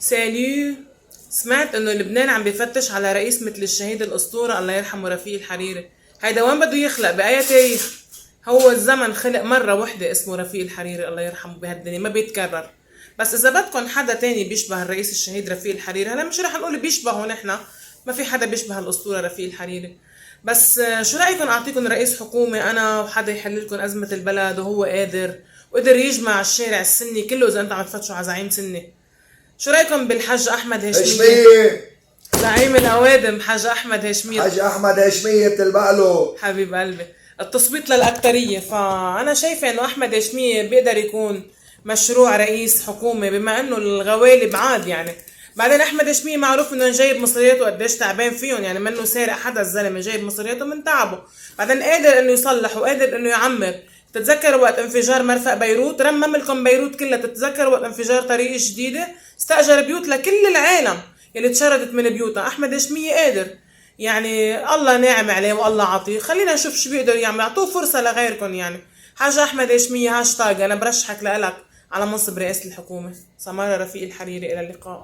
ساليو. سمعت انه لبنان عم بيفتش على رئيس مثل الشهيد الاسطورة الله يرحمه رفيق الحريري. هيدا وين بده يخلق بأي تاريخ؟ هو الزمن خلق مرة وحدة اسمه رفيق الحريري الله يرحمه بهالدنيا ما بيتكرر. بس اذا بدكن حدا تاني بيشبه الرئيس الشهيد رفيق الحريري، هلا مش رح نقول بيشبهه نحنا، ما في حدا بيشبه الاسطورة رفيق الحريري. بس شو رأيكم اعطيكم رئيس حكومة انا وحدا يحل لكم ازمة البلد وهو قادر وقدر يجمع الشارع السني كله اذا انتم عم تفتشوا على زعيم سني؟ شو رايكم بالحج احمد هاشمية؟ هشمية. زعيم الاوادم حج احمد هاشمية. حاج احمد هشمية بتلبقله. حبيب قلبي. التصويت للاكترية، فانا شايفة انه احمد هاشمية بيقدر يكون مشروع رئيس حكومة بما انه الغوالب عاد يعني. بعدين احمد هاشمية معروف انه جايب مصرياته قديش تعبان فيهم، يعني منه سارق حدا الزلمة، جايب مصرياته من تعبه. بعدين قادر انه يصلح وقادر انه يعمر. تتذكروا وقت انفجار مرفق بيروت؟ رمم لكم بيروت كلها. تتذكروا وقت انفجار طريق جديدة؟ استأجر بيوت لكل العالم يلي تشردت من بيوتها. احمد هاشمية قادر، يعني الله ناعم عليه والله عطيه. خلينا نشوف شو بيقدر يعمل، اعطوه فرصة لغيركم يعني. حاج احمد هاشمية هاشتاج انا برشحك لك على منصب رئاسة الحكومة. سمارة رفيق الحريري، الى اللقاء.